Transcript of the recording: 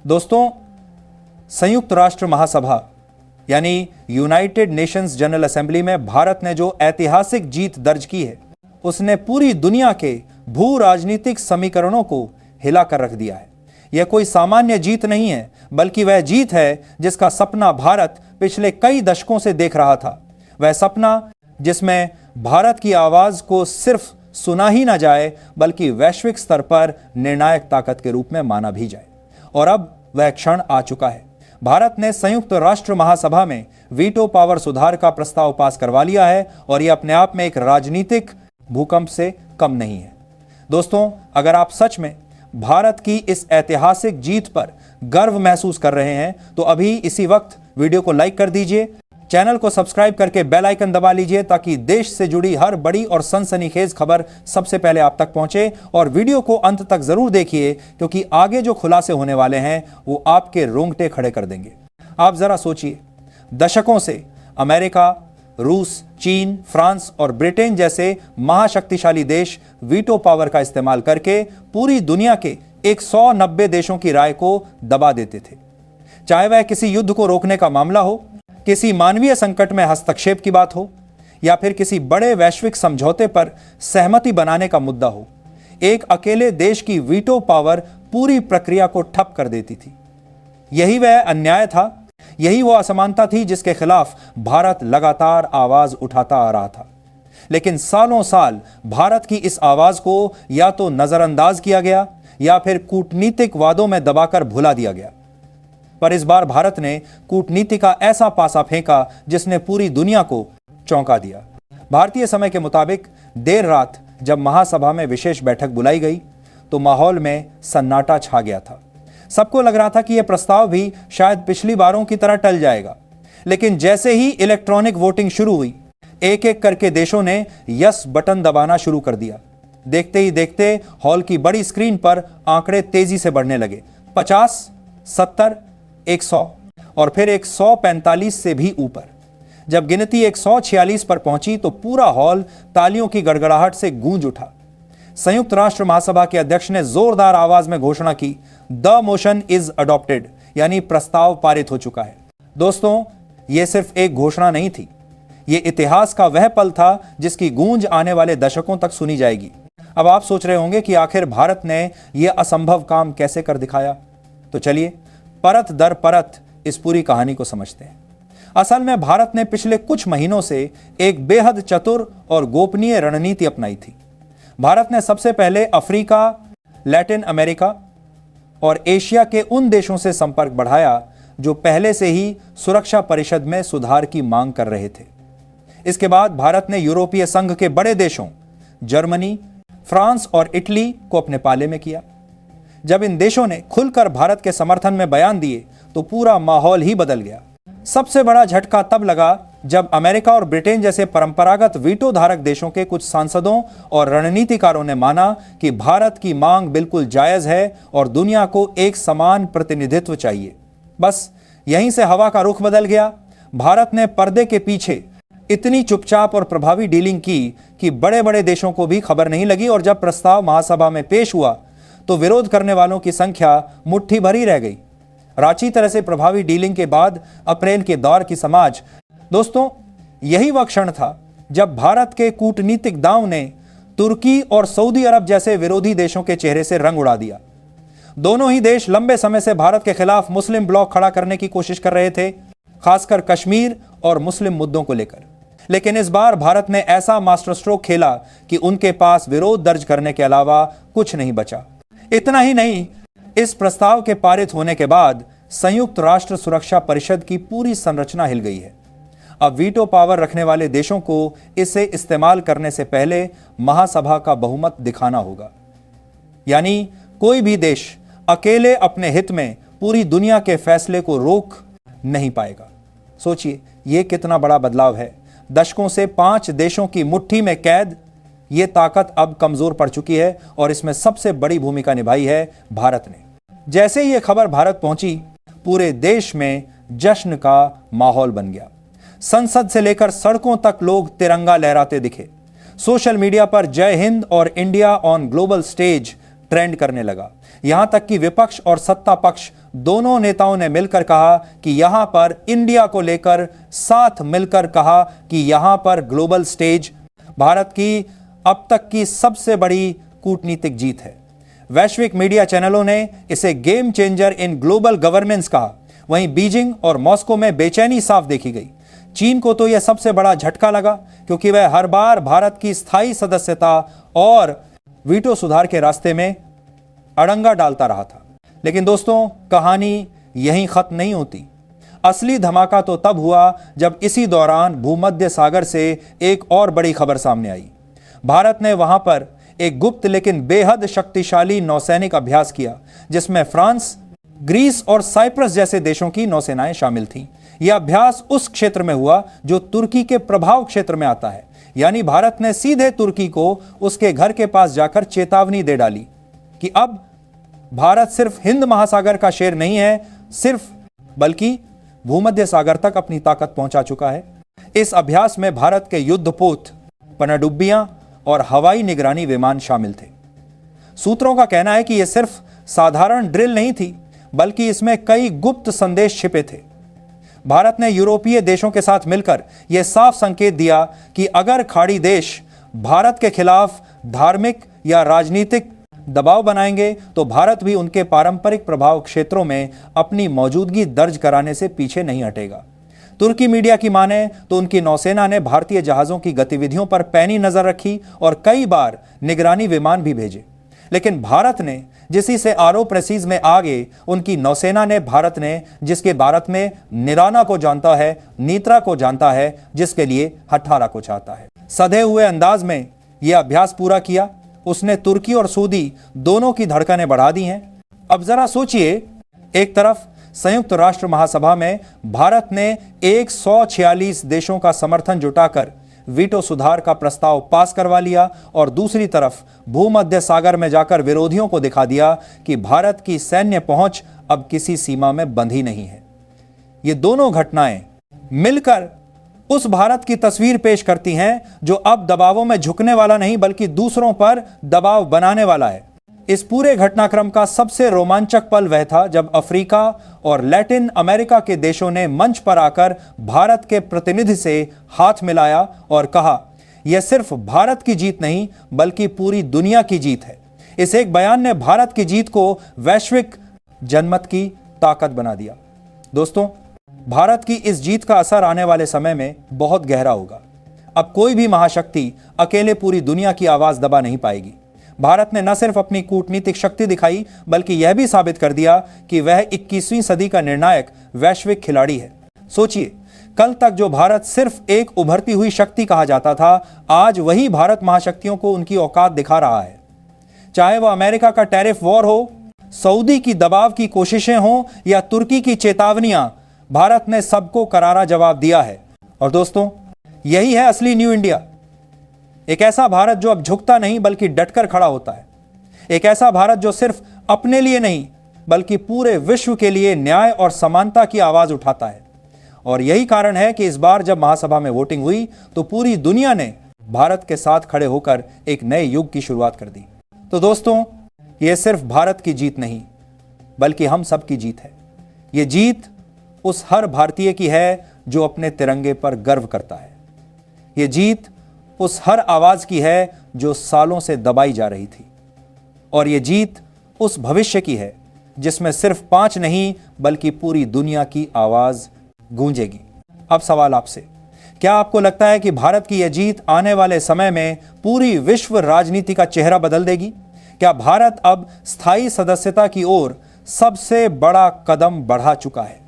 दोस्तों, संयुक्त राष्ट्र महासभा यानी यूनाइटेड नेशंस जनरल असेंबली में भारत ने जो ऐतिहासिक जीत दर्ज की है, उसने पूरी दुनिया के भू राजनीतिक समीकरणों को हिला कर रख दिया है। यह कोई सामान्य जीत नहीं है, बल्कि वह जीत है जिसका सपना भारत पिछले कई दशकों से देख रहा था। वह सपना जिसमें भारत की आवाज को सिर्फ सुना ही ना जाए, बल्कि वैश्विक स्तर पर निर्णायक ताकत के रूप में माना भी जाए। और अब वह क्षण आ चुका है। भारत ने संयुक्त राष्ट्र महासभा में वीटो पावर सुधार का प्रस्ताव पास करवा लिया है और यह अपने आप में एक राजनीतिक भूकंप से कम नहीं है। दोस्तों, अगर आप सच में भारत की इस ऐतिहासिक जीत पर गर्व महसूस कर रहे हैं तो अभी इसी वक्त वीडियो को लाइक कर दीजिए, चैनल को सब्सक्राइब करके बेल आइकन दबा लीजिए ताकि देश से जुड़ी हर बड़ी और सनसनीखेज खबर सबसे पहले आप तक पहुंचे। और वीडियो को अंत तक जरूर देखिए, क्योंकि आगे जो खुलासे होने वाले हैं वो आपके रोंगटे खड़े कर देंगे। आप जरा सोचिए, दशकों से अमेरिका, रूस, चीन, फ्रांस और ब्रिटेन जैसे महाशक्तिशाली देश वीटो पावर का इस्तेमाल करके पूरी दुनिया के 190 देशों की राय को दबा देते थे। चाहे वह किसी युद्ध को रोकने का मामला हो, किसी मानवीय संकट में हस्तक्षेप की बात हो, या फिर किसी बड़े वैश्विक समझौते पर सहमति बनाने का मुद्दा हो, एक अकेले देश की वीटो पावर पूरी प्रक्रिया को ठप कर देती थी। यही वह अन्याय था, यही वो असमानता थी जिसके खिलाफ भारत लगातार आवाज उठाता आ रहा था। लेकिन सालों साल भारत की इस आवाज को या तो नजरअंदाज किया गया या फिर कूटनीतिक वादों में दबाकर भुला दिया गया। पर इस बार भारत ने कूटनीति का ऐसा पासा फेंका जिसने पूरी दुनिया को चौंका दिया। भारतीय समय के मुताबिक देर रात जब महासभा में विशेष बैठक बुलाई गई तो माहौल में सन्नाटा छा गया था। सबको लग रहा था कि यह प्रस्ताव भी शायद पिछली बारों की तरह टल जाएगा। लेकिन जैसे ही इलेक्ट्रॉनिक वोटिंग शुरू हुई, एक एक करके देशों ने यस बटन दबाना शुरू कर दिया। देखते ही देखते हॉल की बड़ी स्क्रीन पर आंकड़े तेजी से बढ़ने लगे। 50, 70, 100 और फिर 145 से भी ऊपर। जब गिनती 146 पर पहुंची तो पूरा हॉल तालियों की गड़गड़ाहट से गूंज उठा। संयुक्त राष्ट्र महासभा के अध्यक्ष ने जोरदार आवाज में घोषणा की, द मोशन इज अडॉप्टेड, यानी प्रस्ताव पारित हो चुका है। दोस्तों, यह सिर्फ एक घोषणा नहीं थी, यह इतिहास का वह पल था जिसकी गूंज आने वाले दशकों तक सुनी जाएगी। अब आप सोच रहे होंगे कि आखिर भारत ने यह असंभव काम कैसे कर दिखाया। तो चलिए परत दर परत इस पूरी कहानी को समझते हैं। असल में भारत ने पिछले कुछ महीनों से एक बेहद चतुर और गोपनीय रणनीति अपनाई थी। भारत ने सबसे पहले अफ्रीका, लैटिन अमेरिका और एशिया के उन देशों से संपर्क बढ़ाया जो पहले से ही सुरक्षा परिषद में सुधार की मांग कर रहे थे। इसके बाद भारत ने यूरोपीय संघ के बड़े देशों जर्मनी, फ्रांस और इटली को अपने पाले में किया। जब इन देशों ने खुलकर भारत के समर्थन में बयान दिए तो पूरा माहौल ही बदल गया। सबसे बड़ा झटका तब लगा जब अमेरिका और ब्रिटेन जैसे परंपरागत वीटो धारक देशों के कुछ सांसदों और रणनीतिकारों ने माना कि भारत की मांग बिल्कुल जायज है और दुनिया को एक समान प्रतिनिधित्व चाहिए। बस यहीं से हवा का रुख बदल गया। भारत ने पर्दे के पीछे इतनी चुपचाप और प्रभावी डीलिंग की कि बड़े बड़े देशों को भी खबर नहीं लगी और जब प्रस्ताव महासभा में पेश हुआ तो विरोध करने वालों की संख्या मुट्ठी भरी रह गई। रांची तरह से प्रभावी डीलिंग के बाद अप्रैल के दौर की समाज। दोस्तों, यही वह क्षण था जब भारत के कूटनीतिक दांव ने तुर्की और सऊदी अरब जैसे विरोधी देशों के चेहरे से रंग उड़ा दिया। दोनों ही देश लंबे समय से भारत के खिलाफ मुस्लिम ब्लॉक खड़ा करने की कोशिश कर रहे थे, खासकर कश्मीर और मुस्लिम मुद्दों को लेकर। लेकिन इस बार भारत ने ऐसा मास्टर स्ट्रोक खेला कि उनके पास विरोध दर्ज करने के अलावा कुछ नहीं बचा। इतना ही नहीं, इस प्रस्ताव के पारित होने के बाद संयुक्त राष्ट्र सुरक्षा परिषद की पूरी संरचना हिल गई है। अब वीटो पावर रखने वाले देशों को इसे इस्तेमाल करने से पहले महासभा का बहुमत दिखाना होगा। यानी कोई भी देश अकेले अपने हित में पूरी दुनिया के फैसले को रोक नहीं पाएगा। सोचिए, यह कितना बड़ा बदलाव है। दशकों से 5 देशों की मुट्ठी में कैद, यह ताकत अब कमजोर पड़ चुकी है और इसमें सबसे बड़ी भूमिका निभाई है भारत ने। जैसे ही यह खबर भारत पहुंची, पूरे देश में जश्न का माहौल बन गया। संसद से लेकर सड़कों तक लोग तिरंगा लहराते दिखे। सोशल मीडिया पर जय हिंद और India on global stage trend करने लगा। यहां तक कि विपक्ष और सत्ता पक्ष दोनों नेताओं ने मिलकर कहा कि यहां पर इंडिया को लेकर साथ मिलकर कहा कि यहां पर ग्लोबल स्टेज भारत की अब तक की सबसे बड़ी कूटनीतिक जीत है। वैश्विक मीडिया चैनलों ने इसे game changer in global governance कहा। वहीं बीजिंग और मॉस्को में बेचैनी साफ देखी गई। चीन को तो यह सबसे बड़ा झटका लगा, क्योंकि वह हर बार भारत की स्थायी सदस्यता और वीटो सुधार के रास्ते में अड़ंगा डालता रहा था। लेकिन दोस्तों, कहानी यहीं खत्म नहीं होती। असली धमाका तो तब हुआ जब इसी दौरान भूमध्य सागर से एक और बड़ी खबर सामने आई। भारत ने वहां पर एक गुप्त लेकिन बेहद शक्तिशाली नौसैनिक अभ्यास किया, जिसमें फ्रांस, ग्रीस और साइप्रस जैसे देशों की नौसेनाएं शामिल थीं। यह अभ्यास उस क्षेत्र में हुआ जो तुर्की के प्रभाव क्षेत्र में आता है। यानी भारत ने सीधे तुर्की को उसके घर के पास जाकर चेतावनी दे डाली कि अब भारत सिर्फ हिंद महासागर का शेर नहीं है बल्कि भूमध्य सागर तक अपनी ताकत पहुंचा चुका है। इस अभ्यास में भारत के युद्धपोत, पनडुब्बियां और हवाई निगरानी विमान शामिल थे। सूत्रों का कहना है कि यह सिर्फ साधारण ड्रिल नहीं थी, बल्कि इसमें कई गुप्त संदेश छिपे थे। भारत ने यूरोपीय देशों के साथ मिलकर यह साफ संकेत दिया कि अगर खाड़ी देश भारत के खिलाफ धार्मिक या राजनीतिक दबाव बनाएंगे तो भारत भी उनके पारंपरिक प्रभाव क्षेत्रों में अपनी मौजूदगी दर्ज कराने से पीछे नहीं हटेगा। तुर्की मीडिया की माने तो उनकी नौसेना ने भारतीय जहाजों की गतिविधियों पर पैनी नजर रखी और कई बार निगरानी विमान भी भेजे। लेकिन भारत ने जिसी से आरो प्रेसीज में आगे उनकी नौसेना ने जिसके भारत में निराना को जानता है, नीत्रा को जानता है, जिसके लिए हठारा को चाहता है। सधे हुए अंदाज में यह अभ्यास पूरा किया। उसने तुर्की और सऊदी दोनों की धड़कनें बढ़ा दी हैं। अब जरा सोचिए, एक तरफ संयुक्त राष्ट्र महासभा में भारत ने 146 देशों का समर्थन जुटाकर वीटो सुधार का प्रस्ताव पास करवा लिया और दूसरी तरफ भूमध्य सागर में जाकर विरोधियों को दिखा दिया कि भारत की सैन्य पहुंच अब किसी सीमा में बंधी नहीं है। ये दोनों घटनाएं मिलकर उस भारत की तस्वीर पेश करती हैं जो अब दबावों में झुकने वाला नहीं बल्कि दूसरों पर दबाव बनाने वाला है। इस पूरे घटनाक्रम का सबसे रोमांचक पल वह था जब अफ्रीका और लैटिन अमेरिका के देशों ने मंच पर आकर भारत के प्रतिनिधि से हाथ मिलाया और कहा, यह सिर्फ भारत की जीत नहीं बल्कि पूरी दुनिया की जीत है। इस एक बयान ने भारत की जीत को वैश्विक जनमत की ताकत बना दिया। दोस्तों, भारत की इस जीत का असर आने वाले समय में बहुत गहरा होगा। अब कोई भी महाशक्ति अकेले पूरी दुनिया की आवाज दबा नहीं पाएगी। भारत ने न सिर्फ अपनी कूटनीतिक शक्ति दिखाई बल्कि यह भी साबित कर दिया कि वह 21वीं सदी का निर्णायक वैश्विक खिलाड़ी है। सोचिए, कल तक जो भारत सिर्फ एक उभरती हुई शक्ति कहा जाता था, आज वही भारत महाशक्तियों को उनकी औकात दिखा रहा है। चाहे वह अमेरिका का टैरिफ वॉर हो, सऊदी की दबाव की कोशिशें हों या तुर्की की चेतावनियां, भारत ने सबको करारा जवाब दिया है। और दोस्तों, यही है असली न्यू इंडिया। एक ऐसा भारत जो अब झुकता नहीं बल्कि डटकर खड़ा होता है। एक ऐसा भारत जो सिर्फ अपने लिए नहीं बल्कि पूरे विश्व के लिए न्याय और समानता की आवाज उठाता है। और यही कारण है कि इस बार जब महासभा में वोटिंग हुई तो पूरी दुनिया ने भारत के साथ खड़े होकर एक नए युग की शुरुआत कर दी। तो दोस्तों, यह सिर्फ भारत की जीत नहीं बल्कि हम सब की जीत है। यह जीत उस हर भारतीय की है जो अपने तिरंगे पर गर्व करता है। यह जीत उस हर आवाज की है जो सालों से दबाई जा रही थी। और यह जीत उस भविष्य की है जिसमें सिर्फ 5 नहीं बल्कि पूरी दुनिया की आवाज गूंजेगी। अब सवाल आपसे, क्या आपको लगता है कि भारत की यह जीत आने वाले समय में पूरी विश्व राजनीति का चेहरा बदल देगी? क्या भारत अब स्थायी सदस्यता की ओर सबसे बड़ा कदम बढ़ा चुका है?